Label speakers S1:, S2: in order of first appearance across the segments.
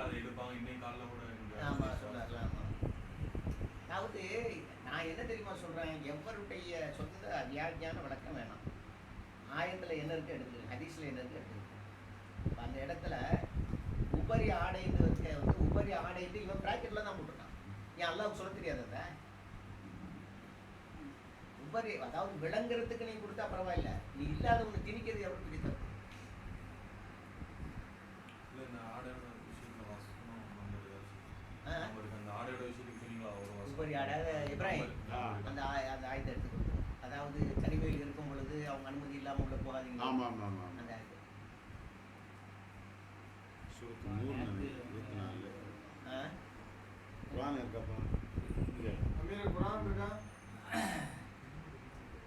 S1: அதை எடுப்பாங்க. இன்னைக்கு காலைல கூட
S2: ஆமாம் சொன்னார்ல. ஆமாம். அதாவது நான் என்ன தெரியுமா சொல்கிறேன், எவருடைய சொந்த வியாக்கியான விளக்கம் வேணாம். ஆயத்தில் என்ன இருக்குது எடுத்துருக்கு, ஹதீஸில் என்ன இருக்குது எடுத்துருக்கு. அந்த இடத்துல உபரி ஆடைன்னு வந்து உபரி ஆடைன்னு இவன் ப்ராக்கெட்டில் தான் போட்டிருக்கான். ஏன் அல்லாவுக்கு சொல்ல தெரியாத உபரி, அதாவது விளங்குறதுக்கு நீ கொடுத்தா பரவாயில்ல, நீ இல்லாத ஒன்று திணிக்கிறது எவ்வளோ பிடித்தது. உபரி ஆடை இப்ராஹிம் அந்த ஆயுதம் எடுத்து கொடுத்துரும். அதாவது தனிமையில் இருக்கும் பொழுது அவங்க அனுமதி இல்லாமல் உள்ள போகாதீங்க. அந்த ஆயுதம்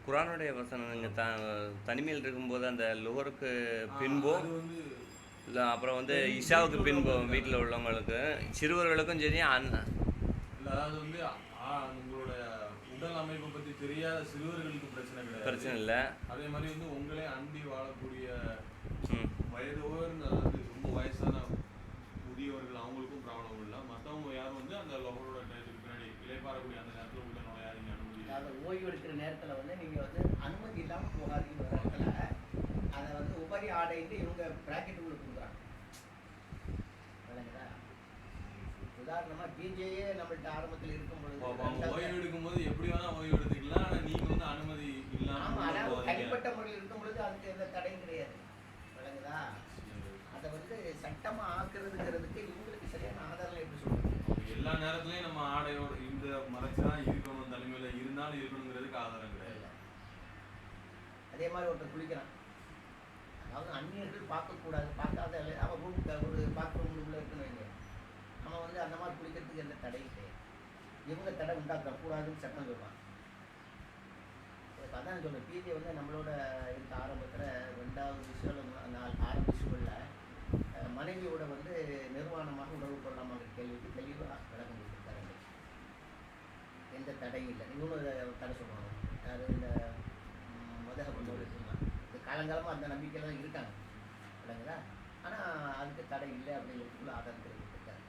S3: குரானுடைய வசனம் நீங்கள் தனிமையில் இருக்கும்போது அந்த லுஹருக்கு பின்போ இல்லை அப்புறம் வந்து இஷாவுக்கு பின்போ வீட்டில் உள்ளவங்களுக்கு சிறுவர்களுக்கும் சரி
S1: அதாவது வந்து உங்களோட உடல் அமைப்பை பற்றி தெரியாத சிறுவர்களுக்கு பிரச்சனை இல்லை. அதே மாதிரி வந்து உங்களே அண்டி வாழக்கூடிய வயது அதாவது ரொம்ப வயசான முதியவர்கள் அவங்களுக்கும் ப்ராப்ளம் இல்லை. மற்றவங்க யாரும் வந்து அந்த லோகரோட நேரத்துக்கு பின்னாடி இலைப்பாறக்கூடிய அந்த நேரத்தில் உள்ள நோயாளிங்க அனுமதி,
S2: அதாவது ஓய்வு எடுக்கிற நேரத்தில் வந்து நீங்கள் வந்து அனுமதி இல்லாமல் போகாதீங்க. வர இடத்துல அதை வந்து உபரி ஆடைன்னு இவங்க பிராக்கெட் உள்ள கொடுக்குறாங்க. விளங்குதா? உதாரணமாக பிஜேயே நம்மள்ட்ட ஆரம்பத்தில் இருக்கும் பொழுது
S1: ஓய்வு எடுக்கும்போது எப்படி வேணா ஓய்வு எடுத்துக்கலாம். ஆனால் நீங்கள் வந்து அனுமதி இல்லாமல்
S2: அதாவது தனிப்பட்ட முறையில் இருக்கும் பொழுது அதுக்கு எந்த தடையும் கிடையாது. விளங்குதா? அதை வந்து சட்டமாக ஆக்குறதுங்கிறதுக்கு இவங்களுக்கு சரியான ஆதாரம் எப்படி சொல்லுவாங்க.
S1: எல்லா நேரத்துலையும் நம்ம ஆடையோட இந்த மறைச்சு தான் இருக்கணும், தலைமையில் இருந்தாலும் இருக்கணுங்கிறதுக்கு ஆதாரம் கிடையாது.
S2: அதே மாதிரி ஒருத்தர் குளிக்கிறான், அதாவது அந்நியர்கள் பார்க்கக்கூடாது, பார்க்காத அவன் ரூம் ஒரு பாத்ரூம் உள்ள இருக்குன்னு வைங்க, அவன் வந்து அந்த மாதிரி குளிக்கிறதுக்கு எந்த தடையும் கிடையாது. இவங்க தடை உண்டாக்கக்கூடாதுன்னு சட்டம் சொல்லுவான். அதான் சொல்கிறேன், பிஜே வந்து நம்மளோட இருக்க ஆரம்பத்தில் 2வது விஷயம் ஆரம்ப விஷயங்களில் மனைவியோட வந்து நிர்வாணமாக உணவு கொள்ளாமல் கேள்விக்கு தெளிவாக விளக்கம் கொடுத்துருக்காங்க. எந்த தடையும் இல்லை. இவங்களும் தடை சொல்லுவாங்க. அது இந்த மதக கொண்டு இருந்தாங்க. இது காலங்காலமாக அந்த நம்பிக்கையெல்லாம் இருக்காங்க. விளங்குதா? ஆனால் அதுக்கு தடை இல்லை அப்படிங்கிறதுக்குள்ள ஆதாரம் தெரிவித்திருக்காரு.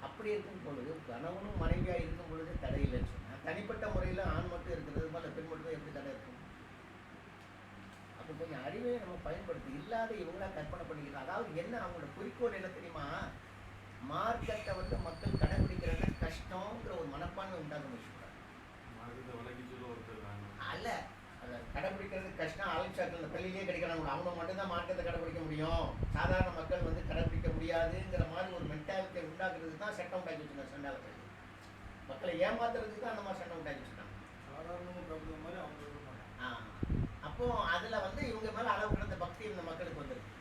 S2: அப்படி இருக்கும் பொழுது கணவனும் மனைவியாக இருக்கும் பொழுது தடை இல்லைன்னு சொன்னால், தனிப்பட்ட முறையில் ஆண் மட்டும் இருக்கிறது மேலே பெண் மட்டும் எப்படி தடை இருக்கும்? அப்போ கொஞ்சம் அறிவை நம்ம பயன்படுத்தி இல்லாத இவங்களா கற்பனை பண்ணிக்கலாம். அதாவது என்ன அவங்களோட குறிக்கோள் என்ன தெரியுமா? மார்க்கத்தை வந்து மக்கள் கடைபிடிக்கிறத கஷ்டங்கிற ஒரு மனப்பான்மை உண்டாக வச்சுக்கிறாங்க. அல்ல, அதை கடைபிடிக்கிறது கஷ்டம். ஆலோசாக்கள் இந்த பள்ளியிலே கிடைக்கிறாங்க, அவங்க மட்டும்தான் மார்க்கத்தை கடைபிடிக்க முடியும், சாதாரண மக்கள் வந்து கடைபிடிக்க முடியாதுங்கிற மாதிரி ஒரு மென்டாலிட்டியை உண்டாக்குறதுக்கு தான் சட்டம் உண்டாக்கி வச்சுருக்காங்க. சண்டாளர்கள் மக்களை ஏமாத்துறதுக்கு தான் அந்த மாதிரி சட்டம் உண்டாக்கி வச்சுருக்காங்க. சாதாரணமாக மாதிரி அவங்க அப்போ அதில் வந்து இவங்க மேலே அளவு கிடந்த பக்தி இந்த மக்களுக்கு வந்துருக்கு.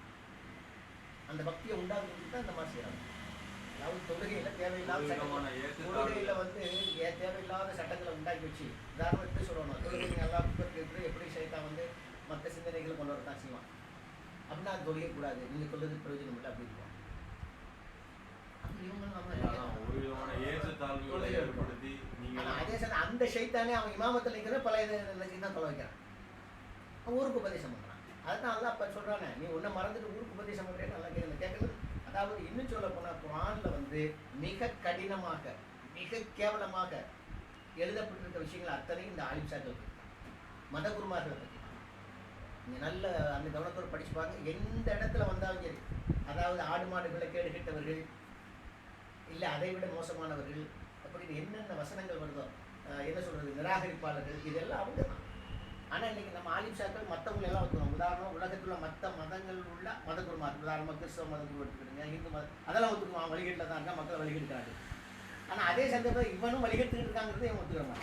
S2: அந்த பக்தியை உண்டாக்குறதுக்கு தான் இந்த மாதிரி செய்கிறாங்க. அதாவது தொழுகையில் தேவையில்லாத தொழுகையில் வந்து தேவையில்லாத சட்டங்களை உண்டாக்கி வச்சு, உதாரணம் எப்படி சொல்லணும், தொழுகை நல்லா எப்படி சைத்தான் வந்து மற்ற சிந்தனைகளை கொண்டு வரத்தான் செய்வான். அப்படின்னா அது தொழுகை கூடாது, நீங்கள் சொல்றது பிரயோஜனம் இல்லை அப்படி இருக்கும். அப்படி இவங்க அதே சார் அந்த சைத்தானே அவன் இமாமத்தில் இருக்கிற பல இதை தான் தொலை வைக்கிறான். ஊருக்கு உபதேசம் பண்ணுறான். அதுதான் நல்லா அப்போ சொல்கிறானே, நீ ஒன்றை மறந்துட்டு ஊருக்கு உபதேசம் பண்ணுறேன்னு நல்லா கேட்குறது. அதாவது இன்னும் சொல்ல போனால் குர்ஆனில் வந்து மிக கடினமாக மிக கேவலமாக எழுதப்பட்டிருக்க விஷயங்கள் அத்தனையும் இந்த ஆலிம்சாக்கள் மத குருமார்களை பற்றி நீங்கள் நல்ல அந்த கவனத்தோடு படித்து பாருங்க. எந்த இடத்துல வந்தாலும் சரி, அதாவது ஆடு மாடுகளை கேடு கெட்டவர்கள் இல்லை அதை விட மோசமானவர்கள் அப்படின்னு என்னென்ன வசனங்கள் வருதோ, என்ன சொல்கிறது, நிராகரிப்பாளர்கள், இதெல்லாம் அவங்க தான். ஆனால் இன்றைக்கி நம்ம ஆலிம்சாக்கள் மற்றவங்க எல்லாம் வந்துடும். உதாரணம், உலகத்தில் உள்ள மற்ற மதங்கள் உள்ள மத குருமார், உதாரணமாக கிறிஸ்தவ மதங்கள் எடுத்துக்கிடுங்க, இந்து மதம், அதெல்லாம் ஒத்துக்குவான். வழிகட்டில் தான் இருக்கா, மக்களை வழிகெடுக்கிறாங்க. ஆனால் அதே சந்தர்ப்பம் இவனும் வழிகெடுத்துக்கிட்டு இருக்காங்கிறது இவன் ஒத்துக்கிறாங்க.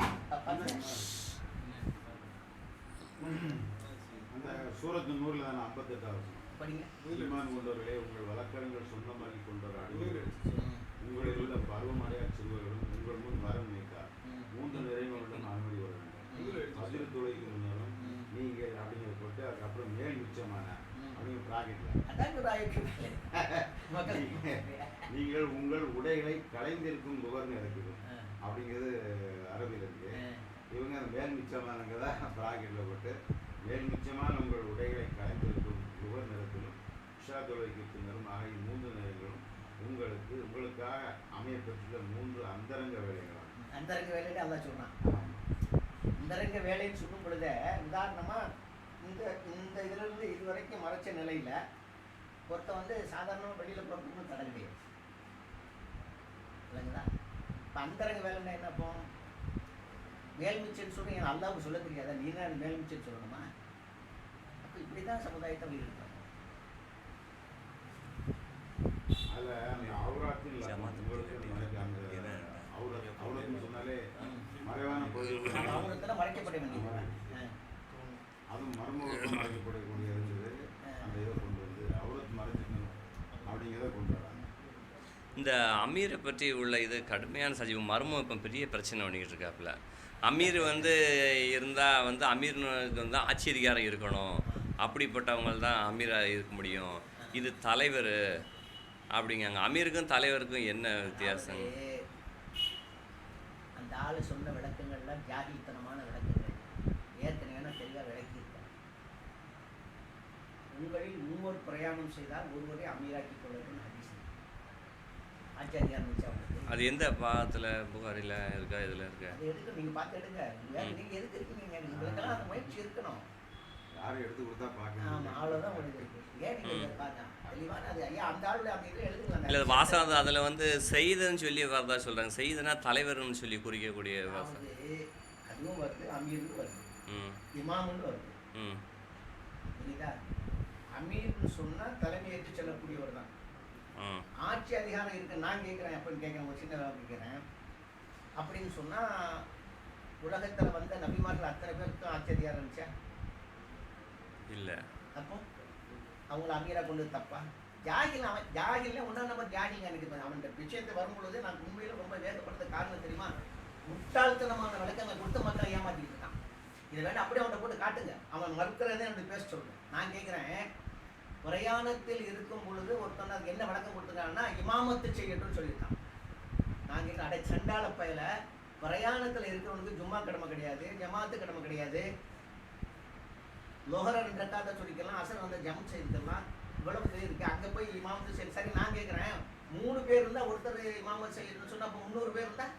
S4: அந்த சூரத்து 100 தானே 58
S2: படிங்க.
S4: ஈமான் கொண்டவர்களே, உங்கள் வழக்கங்கள் சொந்தமாக்கி கொண்டவர் அடிமைகள், உங்களில் உள்ள பருவமடையா சிறுவர்களும் உங்கள் முன் வரம் நீக்கார் 3 நிறைவுடன் அனுமதி வர வேண்டும். மதுரை துளைக்கு முன்னாலும் நீங்கள் அப்படிங்கிற போட்டு அதுக்கப்புறம் மேல் மிச்சமான அப்படிங்கிற ப்ராக்கெட்டில் நீங்கள் உங்கள் உடைகளை கலைந்திருக்கும் நுகர்னு இருக்குது அப்படிங்கிறது அரபியில் இருக்கு. இவங்க அந்த மேல் மிச்சமானங்கிறத ப்ராக்கெட்டில் போட்டு மேல் மிச்சமான உங்கள் உடைகளை கலைந்திருக்கும் நுகர் நிறத்திலும் உஷா தொலைக்கு பின்னரும் ஆகிய 3 நிறங்களும் உங்களுக்கு உங்களுக்காக அமைய பெற்றுள்ள 3 அந்தரங்க வேலைகள்.
S2: அந்தரங்க வேலைன்னு அல்லாஹ் சொல்றான். அந்தரங்க வேலைன்னு சொல்லும் பொழுதே உதாரணமா இந்த இதுல இருந்து இது வரைக்கும் மறைச்ச நிலையில ஒருத்தன் வந்து சாதாரணமாக வெளியில புறப்படணும் தடை கிடையாது இல்லைங்களா? இப்போ அந்தரங்க வேலைன்னா என்ன அப்போ மேல்மிச்சன்னு சொல்லி என் அல்லாவுக்கு சொல்ல தெரியாதா? நீ தான் மேல்மிச்சன்னு சொல்லணுமா? அப்போ இப்படி தான் சமுதாயத்தை வீடு
S4: அதில் அந்த அவுராத்தில் அவுரத்துன்னு சொன்னாலே மறைவான பகுதிகள்
S2: அவுரத்தில் மறைக்கப்பட வேண்டியது,
S4: அதுவும் மர்மம் மறைக்கப்படக்கூடிய இருந்தது. அந்த இதை கொண்டு வந்து அவுரத் மறைச்சிக்கணும் அப்படிங்கிறத கொண்டு வராங்க.
S3: இந்த அமீரை பற்றி உள்ள இது கடுமையான சஜீவம் மர்மம் இப்போ பெரிய பிரச்சனை பண்ணிக்கிட்டு இருக்காப்புல. அமீர் வந்து இருந்தால் வந்து அமீருக்கு வந்து ஆட்சி அதிகாரம் இருக்கணும், அப்படிப்பட்டவங்க தான் அமீராக இருக்க முடியும். இது தலைவர் அப்படிங்காங்க. அமீருக்கும் தலைவருக்கும் என்ன வித்தியாசம்?
S2: அந்த ஆள் சொன்ன விளக்கங்கள்லாம் ஜாகித்தனமான விளக்கங்கள். ஏற்கனவே நான் தெளிவாக விளக்கியிருக்கேன். உங்களில் மூவர் பிரயாணம் செய்தால் ஒருவரை அமீராக்கி கொள்ளட்டும் ஹதீஸ். ஆட்சி அதிகாரம் வச்சு அவங்களுக்கு
S3: அது எந்த பாகத்தில் புகாரில் இருக்கா, இதில் இருக்கா?
S2: அது எடுக்க நீங்கள் பார்த்து எடுங்க. நீங்கள் எதுக்கு இருக்கீங்க? உங்களுக்கெல்லாம் அந்த முயற்சி இருக்கணும்.
S4: யாரும் எடுத்து கொடுத்தா பார்க்கணும்.
S2: ஆமாம், அவ்வளோதான் உங்களுக்கு இருக்கு. ஏன் நீங்கள் பார்த்தா தெளிவான அது ஐயா அந்த ஆளுடைய அப்படி இதில் எழுதுங்களா?
S3: இல்லை வாசகம் அதில் வந்து செய்துன்னு சொல்லி வரதா சொல்கிறாங்க. செய்துனா தலைவர்னு சொல்லி குறிக்கக்கூடிய வாசகம்.
S2: அதுவும் வருது, அமீர்னு வருது, இமாமுன்னு வருது. புரியுதா? அமீர்னு சொன்னால் தலைமையேற்று செல்லக்கூடியவர் தான். ஆட்சி அதிகாரம் இருக்கு. நான் கேட்குறேன், எப்படின்னு கேட்குறேன், ஒரு சின்ன கேட்குறேன். அப்படின்னு சொன்னால் உலகத்தில் வந்த நபிமார்கள் அத்தனை பேருக்கும் ஆட்சி அதிகாரம் இருந்துச்சா? இல்லை. அப்போ அவங்கள அமீரா கொண்டு தப்பா? ஜாகில் அவன் ஜாகில்ல ஒன்றா நம்பர் ஜாகில் எனக்கு அவன் விஷயத்தை வரும்பொழுது நான் உண்மையில் ரொம்ப வேகப்படுத்த காரணம் தெரியுமா? முட்டாள்தனமான விளக்கங்களை கொடுத்து மக்களை ஏமாற்றிட்டு இருக்கான். இதை வேண்டாம் அப்படியே அவன்கிட்ட போட்டு காட்டுங்க. அவன் மறுக்கிறதே எனக்கு பேச சொல்றேன். நான் கேட்குறேன், பிரயாணத்தில் இருக்கும் பொழுது ஒருத்தன் அதுக்கு என்ன விளக்கம் கொடுத்துருக்காங்கன்னா இமாமத்து செய்யட்டும்னு சொல்லியிருக்கான். நான் கேட்குறேன், அடை சண்டாள பயல, பிரயாணத்தில் இருக்கிறவனுக்கு ஜும்மா கடமை கிடையாது, ஜமாத்து கடமை கிடையாது, லோஹர 2 ரக்காத்தை சொல்லிக்கலாம், அசர் வந்து ஜம் செய்துக்கலாம், இவ்வளவு பேர் இருக்கு. அங்கே போய் இமாமத்து செய்ய சரி. நான் கேட்குறேன், 3 பேர் இருந்தால் ஒருத்தர் இமாமத்து செய்யணும்னு சொன்னால் அப்போ 300 பேர் இருந்தால்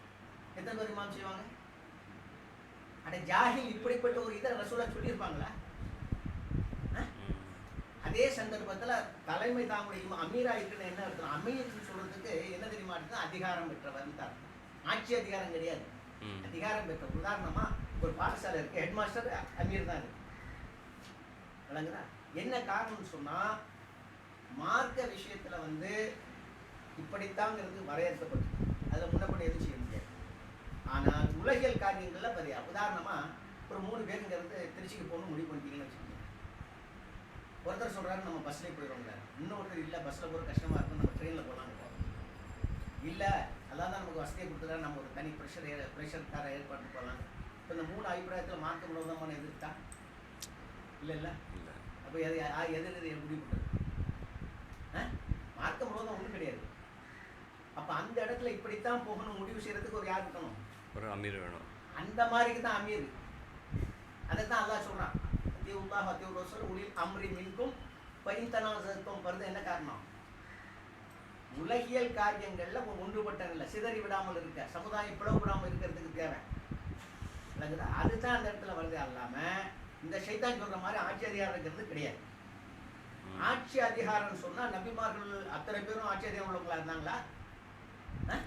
S2: எத்தனை பேர் இமாம் செய்வாங்க? அடே ஜாஹில் இப்படிப்பட்ட ஒரு இதை ரசூலா சொல்லியிருப்பாங்களா? அதே சந்தர்ப்பத்தில் தலைமை தாமுடைய அமீரா இருக்குன்னு என்ன அர்த்தம்? அமீர்னு சொல்றதுக்கு என்ன தெரியுமா இருக்குன்னா அதிகாரம் பெற்றவர் தான். ஆட்சி அதிகாரம் கிடையாது, அதிகாரம் பெற்ற. உதாரணமா ஒரு பாடசாலை இருக்கு, ஹெட் மாஸ்டர் அமீர் தான் இருக்கு. விளங்குதா? என்ன காரணம்னு சொன்னா மார்க்க விஷயத்துல வந்து இப்படித்தாங்கிறது வரையறுக்கப்பட்டு அதில் முன்னப்படி எதுவும் செய்ய முடியாது. ஆனால் உலகியல் காரியங்கள்ல பரியா உதாரணமா ஒரு 3 பேருங்கிறது திருச்சிக்கு போகணும் முடிவு பண்ணிட்டீங்கன்னு வச்சுக்கோங்க. ஒருத்தர் சொல்றாரு நம்ம பஸ்லேயே போயிடுவோங்க, இன்னொருத்தர் இல்லை பஸ்ஸில் போகிற கஷ்டமா இருக்கும், நம்ம ட்ரெயினில் போகலான்னு போகிறோம். இல்லை அதான் நமக்கு வசதியை கொடுத்துட்டா நம்ம ஒரு தனி ப்ரெஷர் காரை ஏற்பாடு போகலாம். இப்போ இந்த 3 அபிப்பிராயத்தில் மார்க்க விரோதமான எதிர்த்தா இல்லை இல்லை. அப்போ எது முடிவு பண்ணுறது? மார்க்க விரோதம் ஒன்றும் கிடையாது. அப்போ அந்த இடத்துல இப்படித்தான் போகணும் முடிவு செய்யறதுக்கு ஒரு யார் இருக்கணும்?
S3: ஒரு அமீர் வேணும்.
S2: அந்த மாதிரிக்கு தான் அமீர். அதை தான் அல்லாஹ் சொல்றான், அத்தியுல்லாஹ் அத்தியுர் ரசூல் உலில் அம்ரி மின்கும் பைந்தனாசத்தும் வருது. என்ன காரணம்? உலகியல் காரியங்கள்ல ஒன்றுபட்ட இல்லை, சிதறி விடாமல் இருக்க, சமுதாயம் பிளவு விடாமல் இருக்கிறதுக்கு தேவை. அதுதான் அந்த இடத்துல வருது. அல்லாம இந்த ஷைத்தான் சொல்ற மாதிரி ஆட்சி அதிகாரம் இருக்கிறது கிடையாது. ஆட்சி அதிகாரம் சொன்னா நபிமார்கள் அத்தனை பேரும் ஆட்சி அதிகாரம் உள்ளவங்களா இருந்தாங்களா?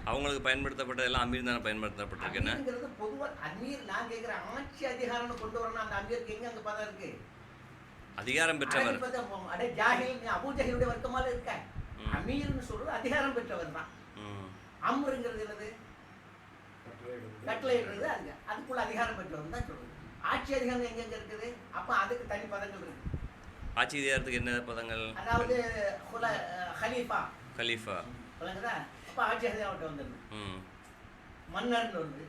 S3: அவங்களுக்கு பயன்படுத்தப்பட்டதெல்லாம் அமீர் தானே பயன்படுத்தப்பட்டிருக்குன்னு
S2: பொதுவா அமீர். நான் கேட்கிறேன், ஆட்சி அதிகாரம் கொண்டு வரணும், அந்த அமீருக்கு எங்க அங்க பதம் இருக்கு?
S3: அதிகாரம் பெற்றவர்.
S2: அடே ஜாஹில், அபூ ஜஹிலுடைய வர்க்கமால இருக்க. அமீர்னு சொல்றது அதிகாரம் பெற்றவர் தான். அம்ருங்கிறது என்னது? கட்டளை இடுறது. அதுக்குள்ள அதிகாரம் பெற்றவர் தான் சொல்றது. ஆட்சி அதிகாரம் எங்கெங்க இருக்குது? அப்ப அதுக்கு தனி பதங்கள் இருக்கு.
S3: ஆட்சி அதிகாரத்துக்கு என்ன பதங்கள்?
S2: அதாவது ஹலீஃபா,
S3: கலீஃபா
S2: விளங்குதா? அப்ப ஆட்சி அதிகாரம் வந்துருது. மன்னர்னு வருது,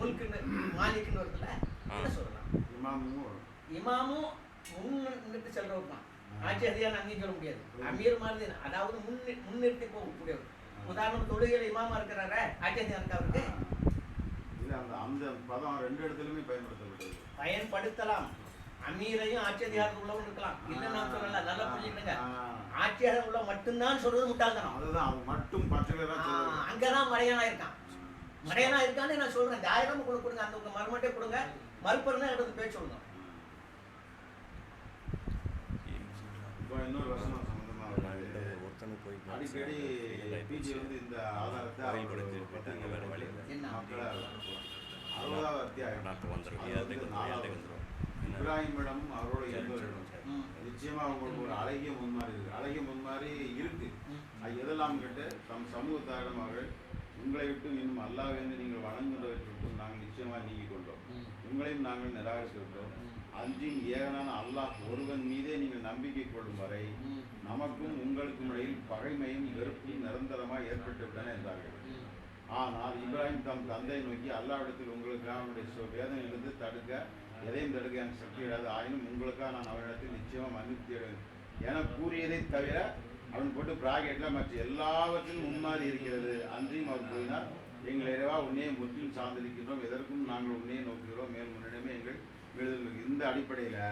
S2: முல்குன்னு மாலிக்குன்னு வருதுல, என்ன சொல்லலாம்? இமாமும் முன்னிட்டு செல்றவர் தான். ஆட்சி அதிகாரம் அங்கேயும் சொல்ல முடியாது. அமீர் மாதிரி அதாவது முன்னிறுத்தி போகக்கூடியவர். உதாரணம் தொழுகையில் இமாமா இருக்கிறாரு, ஆட்சி அதிகாரம் இருக்கா அவருக்கு?
S4: அந்த பதம் 2 இடத்துலயுமே பயன்படுத்தப்பட்டது.
S2: பயன்படுத்தலாம். அமீரையும் ஆட்சி அதிகாரத்தில் உள்ளவங்க இருக்கலாம், இல்லைன்னு நான் சொல்லல, நல்லா புரிஞ்சுக்கணுங்க. ஆட்சி அதிகாரம் உள்ள மட்டும்தான் சொல்றது முட்டாள்தனம்.
S4: அதுதான் அது மட்டும்
S2: அங்கதான் மடையனா இருக்கான். மடையனா இருக்கான்னு நான் சொல்றேன். 1000 கொடுங்க, அந்த உங்க மறுமட்டே கொடுங்க, மறுப்பறனா எடுத்து பேச சொல்லுங்க.
S4: இன்னொரு வசனம் சம்பந்தமாக அடிக்கடி பிஜி வந்து இந்த ஆதாரத்தை 60வது அத்தியாயம் இப்ராஹிமிடம் அவரோட இருந்தவரிடம் நிச்சயமா அவங்களுக்கு ஒரு அழகிய முன்மாறி இருக்கு. அழகிய முன்மாறி இருக்கு. அது எதெல்லாம் கேட்டு தம் சமூகத்தாரிடம் அவர்கள் உங்களை விட்டு இன்னும் அல்லாஹ்வை நீங்கள் வணங்குவதற்கு நாங்கள் நிச்சயமாக நீங்கிக் கொண்டோம், உங்களையும் நாங்கள் நிராகரித்து விட்டோம். அன்றின் ஏகனான அல்லாஹ் ஒருவன் மீதே நீங்கள் நம்பிக்கை கொள்ளும் வரை நமக்கும் உங்களுக்கும் இடையில் பகைமையும் வெறுப்பும் நிரந்தரமாக ஏற்பட்டுவிட்டன என்றார்கள். ஆனால் இப்ராஹிம் தம் தந்தையை நோக்கி அல்லாஹ்விடத்தில் உங்களுக்காக அவனுடைய வேதனையிலிருந்து தடுக்க எதையும் தடுக்க எனக்கு சக்தி கிடையாது, ஆயினும் உங்களுக்காக நான் அவனிடத்தில் நிச்சயமாக மன்னிப்பு தேடுவேன் என கூறியதை தவிர அவன் போட்டு பிராக்கெட்டில் மற்ற எல்லாவற்றிலும் முன்மாறி இருக்கிறது. அன்றியும் அவர் கூறினார், எங்கள் இறைவா உன்னையே முற்றிலும் சார்ந்திருக்கின்றோம், எதற்கும் நாங்கள் உன்னையே நோக்குகிறோம், மேல் முன்னிடமே எங்கள் விழுதல். இந்த அடிப்படையில்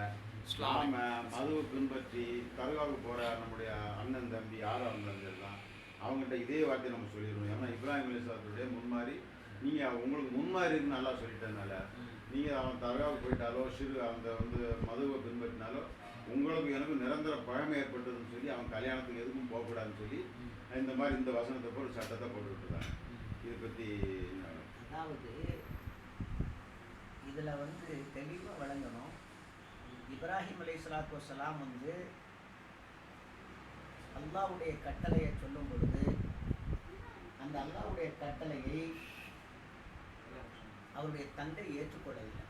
S4: நாம மதுவை பின்பற்றி தர்காவுக்கு போகிற நம்முடைய அண்ணன் தம்பி யாரும் இருந்தாலும் அவங்ககிட்ட இதே வார்த்தையை நம்ம சொல்லிடுவோம். ஏன்னா இப்ராஹிம் அலைஹிஸ்ஸலாத்துடைய முன்மாறி நீங்கள் உங்களுக்கு முன்மாறி இருக்குன்னு நல்லா சொல்லிட்டதுனால நீங்கள் அவன் தர்காவுக்கு போயிட்டாலோ அந்த மதுவை பின்பற்றினாலோ உங்களுக்கு எனக்கு நிரந்தர பழமை ஏற்பட்டதுன்னு சொல்லி அவன் கல்யாணத்துக்கு எதுக்கும் போகக்கூடாதுன்னு சொல்லி இந்த மாதிரி இந்த வசனத்தை போல் சட்டத்தை போட்டு விட்டுருக்காங்க. இதை பற்றி
S2: அதாவது இதில் தெளிவாக வழங்கணும். இப்ராஹிம் அலைஹிஸ்ஸலாத்து வஸ்ஸலாம் அல்லாஹ்வுடைய கட்டளையை சொல்லும் பொழுது அந்த அல்லாஹ்வுடைய கட்டளையை அவருடைய தந்தை ஏற்றுக்கொள்ளவில்லை.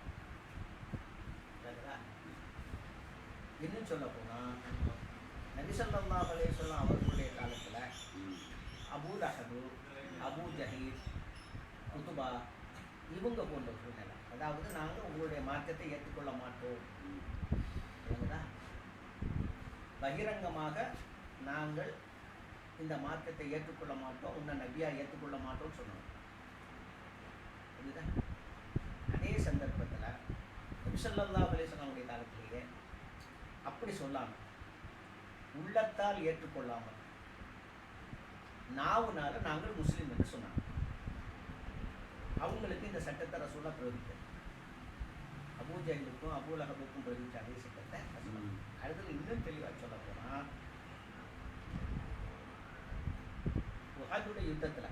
S2: இன்னும் சொல்ல போனால் நபி ஸல்லல்லாஹு அலைஹி வஸல்லம் அவர்களுடைய காலத்தில் அபூ லஹப், அபூ ஜஹீல், குதுபா இவங்க போன்ற சூழ்நிலை. அதாவது நாங்கள் உங்களுடைய மார்க்கத்தை ஏற்றுக்கொள்ள மாட்டோம், பகிரங்கமாக நாங்கள் இந்த மார்க்கத்தை ஏற்றுக்கொள்ள மாட்டோம், உன்னை நபியா ஏற்றுக்கொள்ள மாட்டோம்னு சொன்னோம். புரியுதா? அதே சந்தர்ப்பத்தில் நபி ஸல்லல்லாஹு அலைஹி வஸல்லம் காலத்திலேயே அப்படி சொல்லாமல் உள்ளத்தால் ஏற்றுக்கொள்ளாமல் நாவுனால நாங்கள் முஸ்லீம் என்று சொன்னாங்க. அவங்களுக்கு இந்த சட்டத்தை ரசூலா பிரயோகித்தார். அபூ ஜஹலுக்கும் அபூ லஹபுக்கும் பிரயோகித்த அதே சட்டத்தை அடுத்தது இன்னும் தெளிவாக சொல்ல போனால் உஹதுடைய யுத்தத்தில்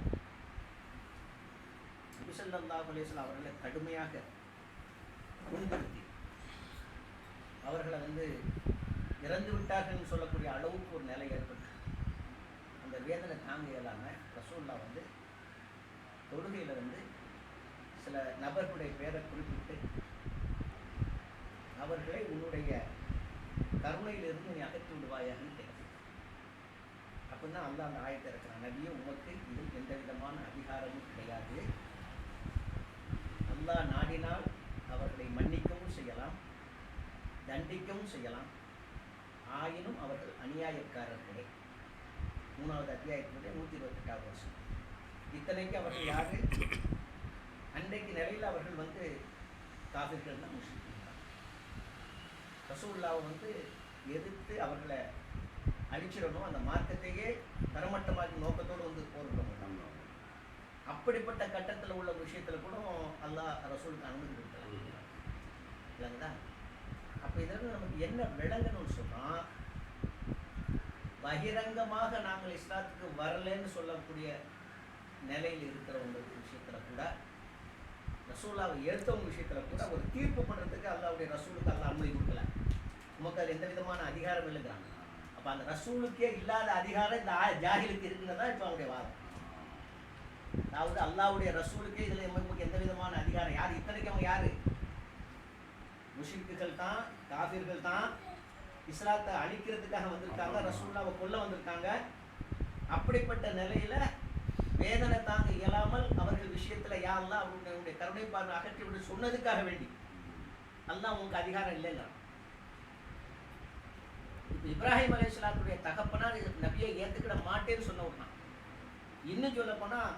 S2: நபி ஸல்லல்லாஹு அலைஹி வஸல்லம் அவர்களை கடுமையாக புண்படுத்தி அவர்களை இறந்து விட்டார்கள் சொல்லக்கூடிய அளவுக்கு ஒரு நிலை ஏற்பட்டு அந்த வேதனை தாங்க இயலாமல் ரசூல்லா தொழுகையில் சில நபர்களுடைய பேரை குறிப்பிட்டு அவர்களை உன்னுடைய கருணையிலிருந்து நீ அகற்றி விடுவாயான்னு கேட்க. அப்படின்னா அல்லாஹ் அந்த ஆயத்தை இருக்கிறான், நபியே உமக்கு இதில் எந்த விதமான அதிகாரமும் கிடையாது. அல்லாஹ் நாடினால் அவர்களை மன்னிக்கவும் செய்யலாம், தண்டிக்கவும் செய்யலாம். ஆயினும் அவர்கள் அநியாயக்காரர்களே. 3வது அத்தியாயத்தினுடைய 128வது வருஷம். இத்தனைக்கு அவர்கள் யாரு? அன்றைக்கு நிலையில் அவர்கள் காஃபிர்கள் தான் முஸ்லிம்கள். ரசூலுல்லாஹ் எதிர்த்து அவர்களை அழிச்சிடணும், அந்த மார்க்கத்தையே தரமட்டமாக்கி நோக்கத்தோடு போரிடணும். அப்படிப்பட்ட கட்டத்தில் உள்ள விஷயத்தில் கூட அல்லாஹ் ரசூலுக்கு அனுமதி கொடுத்தாங்க இல்லைங்களா? அப்போ இதில் நமக்கு என்ன விளங்கணும்னு சொன்னால், பகிரங்கமாக நாங்கள் இஸ்லாத்துக்கு வரலன்னு சொல்லக்கூடிய நிலையில் இருக்கிறவங்க விஷயத்தில் கூட, ரசூலாவை எடுத்தவங்க விஷயத்தில் கூட ஒரு தீர்ப்பு பண்ணுறதுக்கு அல்லாஹ்வுடைய ரசூலுக்கு அல்லாஹ் அனுமதி கொடுக்கல. நமக்கு அது எந்த விதமான அதிகாரம் இல்லைங்கிறாங்க. அப்போ அந்த ரசூலுக்கே இல்லாத அதிகாரம் இந்த ஜாஹிலுக்கு இருக்குன்னு தான் இப்போ அவங்களுடைய வாதம். அதாவது அல்லாஹ்வுடைய ரசூலுக்கே இதில் நமக்கு எந்த விதமான அதிகாரம் யார்? இத்தனைக்கு அவங்க யார்? முஷ்ரிக்குகள் தான், காஃபிர்கள் தான். இஸ்லாத்தை அழிக்கிறதுக்காக வந்திருக்காங்க, ரசூலுல்லாவை கொல்ல வந்திருக்காங்க. அப்படிப்பட்ட நிலையில் வேதனை தாங்க இயலாமல் அவர்கள் விஷயத்தில் யா அல்லாஹ் அவங்களுடைய கருணை பார்வை அகற்றி விட சொன்னதுக்காக வேண்டி அல்லாஹ் உங்களுக்கு அதிகாரம் இல்லைங்க. இப்போ இப்ராஹிம் அலைஹிஸ்ஸலாத்துடைய தகப்பனார் நபியை ஏற்றுக்கிட மாட்டேன்னு சொன்னவர்னா, இன்னும் சொல்ல போனால்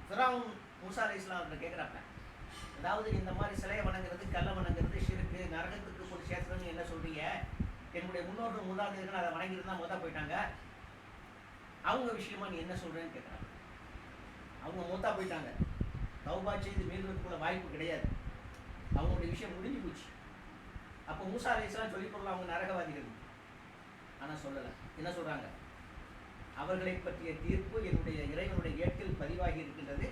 S2: ஃபிரௌன் மூசா அலைஹிஸ்ஸலாம் கேட்குறாங்க, அதாவது இந்த மாதிரி சிலையை வணங்குறது, கல்லை வணங்குறது, ஷிருக்கு, நரகத்துக்கு கொண்டு சேர்த்துறதுன்னு என்ன சொல்றீங்க? என்னுடைய முன்னோர்கள் மூதாதையர்கள் அதை வணங்கிட்டு தான் போயிட்டாங்க. அவங்க விஷயமா நீ என்ன சொல்றேன்னு கேட்குறாங்க. அவங்க மூத்தா போயிட்டாங்க, தௌபா செய்து மீள்றதுக்குள்ள வாய்ப்பு கிடையாது. அவங்களுடைய விஷயம் முடிஞ்சு போச்சு. அப்போ மூசா அலைஹிஸ்ஸலாம் சொல்லிக் கொள்ளலாம் அவங்க நரகவாதிகள். ஆனால் சொல்லலை. என்ன சொல்றாங்க? அவர்களை பற்றிய தீர்ப்பு என்னுடைய இறைவனுடைய ஏட்டில் பதிவாகி இருக்கின்றது.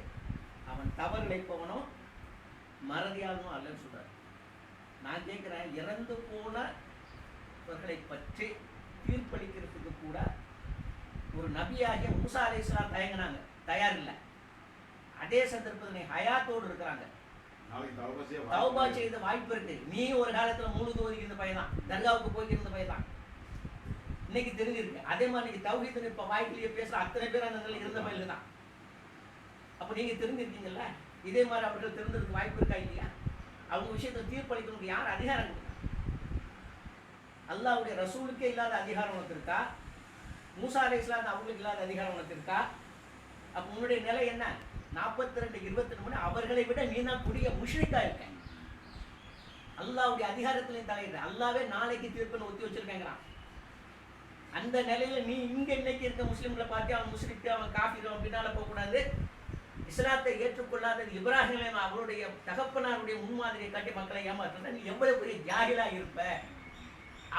S2: அவன் தவறு இழைப்பவனோ மறதியாளனோ அல்லன்னு சொல்றாரு. நான் கேட்குறேன், இறந்து போனவர்களை பற்றி தீர்ப்பளிக்கிறதுக்கு கூட ஒரு நபியாகிய மூசா அலைஹிஸ்ஸலாம் தயங்கினாங்க, தயார் இல்லை. அதே சந்தர்ப்பத்தில் ஹயாத்தோடு இருக்கிறாங்க, தௌபா செய்த வாய்ப்பு இருக்கு. நீ ஒரு காலத்துல முழுது ஒதுக்கி இருந்த பையன் தான், தர்காவுக்கு போய்க்கிருந்த பையன் தான், இன்னைக்கு தெரிஞ்சிருக்கு. அதே மாதிரி நீங்க தௌஹீத் இப்ப வாய்ப்பிலேயே பேசுற அத்தனை பேர் அந்த நிலையில் இருந்த பையன் தான். அப்ப நீங்க தெரிஞ்சிருக்கீங்கல்ல, இதே மாதிரி அவர்கள் தெரிஞ்சதுக்கு வாய்ப்பு இருக்கா இல்லையா? அவங்க விஷயத்தை தீர்ப்பளிக்கணும் யார் அதிகாரம் கொடுத்தா? அல்லாஹ்வுடைய ரசூலுக்கே இல்லாத அதிகாரம் உனக்கு இருக்கா? மூசா அலைஹிஸ்ஸலாம் அவங்களுக்கு இல்லாத அதிகாரம் உனக்கு இருக்கா? அப்ப உன்னுடைய நிலை என்ன? 42-22 அவர்களை விட நீ தான் புதிய முஷ்ரிக்கா இருக்க. அல்லாஹ்வுடைய அதிகாரத்திலையும் தலையிடுற. அல்லாவே நாளைக்கு தீர்ப்புன்னு ஒத்தி வச்சிருக்கேங்கிறான். அந்த நிலையில நீ இங்க இன்னைக்கு இருக்க முஸ்லிம்களை பார்த்து அவன் முஸ்லிக்கு, அவன் காஃபிர், அவன் பின்னால போகக்கூடாது, இஸ்லாத்தை ஏற்றுக்கொள்ளாத இப்ராஹிம் அவருடைய தகப்பனாருடைய முன்மாதிரியை காட்டி மக்களை ஏமாற்றுற நீ எவ்வளவு பெரிய ஜாகிலா இருப்ப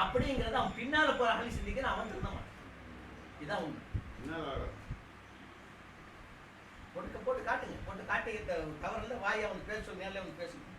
S2: அப்படிங்கிறத அவன் பின்னால போறாங்க சிந்திக்கிற அவன் திருந்த மாட்டான். இதான் உண்மை. போட்டு காட்டுங்க, போட்டு காட்டி தவறுல வாயை அவன் பேச நேரில் அவன் பேசணும்.